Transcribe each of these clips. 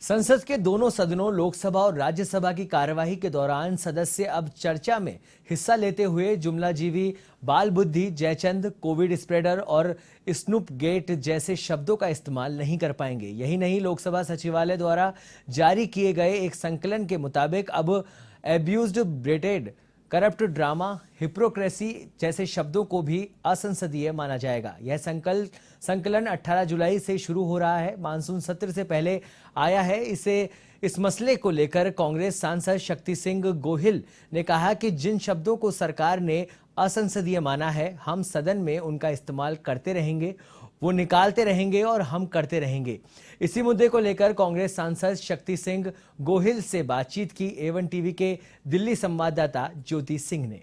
संसद के दोनों सदनों लोकसभा और राज्यसभा की कार्यवाही के दौरान सदस्य अब चर्चा में हिस्सा लेते हुए जुमलाजीवी, बाल बुद्धि, जयचंद, कोविड स्प्रेडर और स्नूप गेट जैसे शब्दों का इस्तेमाल नहीं कर पाएंगे। यही नहीं, लोकसभा सचिवालय द्वारा जारी किए गए एक संकलन के मुताबिक अब एब्यूज्ड, ब्रेटेड, करप्ट, ड्रामा, हिप्रोक्रेसी जैसे शब्दों को भी असंसदीय माना जाएगा। यह संकलन 18 जुलाई से शुरू हो रहा है। मानसून सत्र से पहले आया है। इस मसले को लेकर कांग्रेस सांसद शक्ति सिंह गोहिल ने कहा कि जिन शब्दों को सरकार ने असंसदीय माना है, हम सदन में उनका इस्तेमाल करते रहेंगे, वो निकालते रहेंगे और हम करते रहेंगे। इसी मुद्दे को लेकर कांग्रेस सांसद शक्ति सिंह गोहिल से बातचीत की A1 टीवी के दिल्ली संवाददाता ज्योति सिंह ने।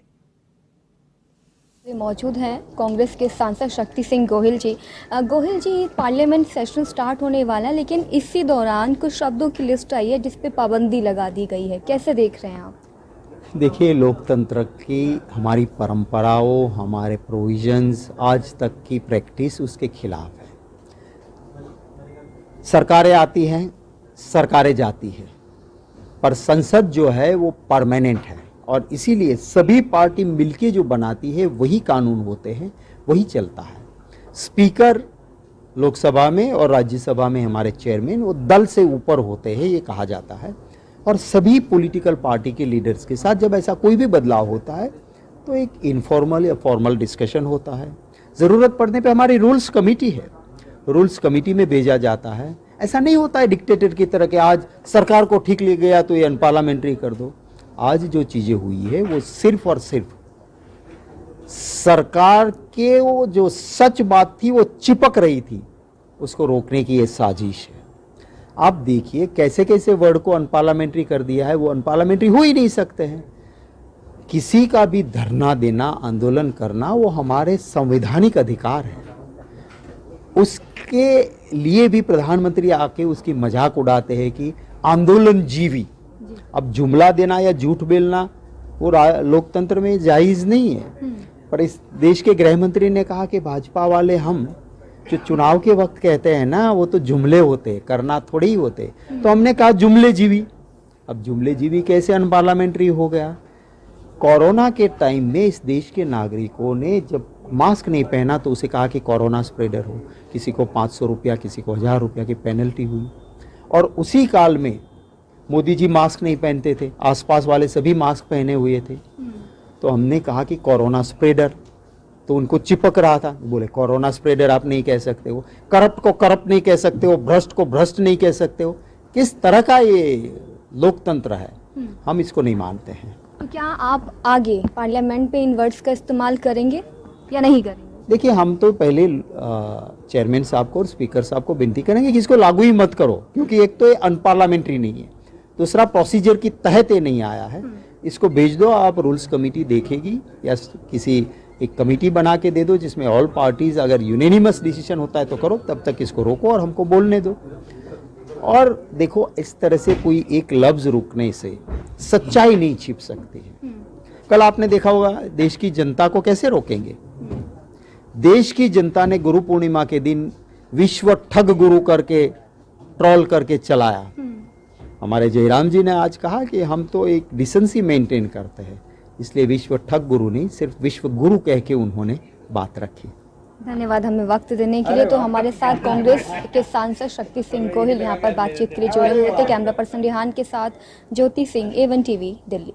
मौजूद हैं कांग्रेस के सांसद शक्ति सिंह गोहिल जी। गोहिल जी, पार्लियामेंट सेशन स्टार्ट होने वाला है, लेकिन इसी दौरान कुछ शब्दों की लिस्ट आई है जिस पे पाबंदी लगा दी गई है। कैसे देख रहे हैं आप? देखिए, लोकतंत्र की हमारी परंपराओं, हमारे प्रोविजंस, आज तक की प्रैक्टिस उसके खिलाफ है। सरकारें आती हैं, सरकारें जाती हैं, पर संसद जो है वो परमानेंट है और इसीलिए सभी पार्टी मिलके जो बनाती है वही कानून होते हैं, वही चलता है। स्पीकर लोकसभा में और राज्यसभा में हमारे चेयरमैन वो दल से ऊपर होते हैं, ये कहा जाता है। और सभी पॉलिटिकल पार्टी के लीडर्स के साथ जब ऐसा कोई भी बदलाव होता है तो एक इनफॉर्मल या फॉर्मल डिस्कशन होता है। ज़रूरत पड़ने पे हमारी रूल्स कमेटी है, रूल्स कमेटी में भेजा जाता है। ऐसा नहीं होता है डिक्टेटर की तरह कि आज सरकार को ठीक ले गया तो ये अनपार्लियामेंट्री कर दो। आज जो चीज़ें हुई है वो सिर्फ और सिर्फ सरकार के वो जो सच बात थी वो चिपक रही थी, उसको रोकने की ये साजिश है। आप देखिए कैसे कैसे वर्ड को अनपार्लियामेंट्री कर दिया है, वो अनपार्लियामेंट्री हो ही नहीं सकते हैं। किसी का भी धरना देना, आंदोलन करना वो हमारे संवैधानिक अधिकार है। उसके लिए भी प्रधानमंत्री आके उसकी मजाक उड़ाते हैं कि आंदोलन जीवी। अब जुमला देना या झूठ बोलना वो लोकतंत्र में जायज़ नहीं है। पर इस देश के गृह मंत्री ने कहा कि भाजपा वाले हम जो चुनाव के वक्त कहते हैं ना, वो तो जुमले होते, करना थोड़े ही होते। तो हमने कहा जुमले जीवी। अब जुमले जीवी कैसे अनपार्लियामेंट्री हो गया? कोरोना के टाइम में इस देश के नागरिकों ने जब मास्क नहीं पहना तो उसे कहा कि कोरोना स्प्रेडर हो। किसी को 500 रुपया, किसी को 1000 रुपया की पेनल्टी हुई। और उसी काल में मोदी जी मास्क नहीं पहनते थे, आसपास वाले सभी मास्क पहने हुए थे। तो हमने कहा कि कोरोना स्प्रेडर, तो उनको चिपक रहा था। बोले कोरोना स्प्रेडर आप नहीं कह सकते हो, करप्ट को करप्ट नहीं कह सकते हो, भ्रष्ट को भ्रष्ट नहीं कह सकते हो। किस तरह का ये लोकतंत्र है? हम इसको नहीं मानते हैं। तो क्या आप आगे पार्लियामेंट पे इन वर्ड्स का इस्तेमाल करेंगे या नहीं करेंगे? देखिए, हम तो पहले चेयरमैन साहब को और स्पीकर साहब को विनती करेंगे कि इसको लागू ही मत करो, क्योंकि एक तो ये अनपार्लियामेंट्री नहीं है, दूसरा प्रोसीजर की तहत ये नहीं आया है। इसको भेज दो, आप रूल्स कमेटी देखेगी या किसी एक कमेटी बना के दे दो जिसमें ऑल पार्टीज, अगर यूनेनिमस डिसीजन होता है तो करो, तब तक इसको रोको और हमको बोलने दो। और देखो, इस तरह से कोई एक लफ्ज रुकने से सच्चाई नहीं छिप सकती है। कल आपने देखा होगा देश की जनता को कैसे रोकेंगे। देश की जनता ने गुरु पूर्णिमा के दिन विश्व ठग गुरु करके ट्रोल करके चलाया। हमारे जयराम जी ने आज कहा कि हम तो एक डिसेंसी मेंटेन करते हैं, इसलिए विश्व ठग गुरु नहीं, सिर्फ विश्व गुरु कह के उन्होंने बात रखी। धन्यवाद हमें वक्त देने के लिए। तो हमारे साथ कांग्रेस के सांसद शक्ति सिंह गोहिल यहाँ पर बातचीत के लिए जुड़े हुए थे। कैमरा पर्सन रिहान के साथ ज्योति सिंह, A1 टीवी, दिल्ली।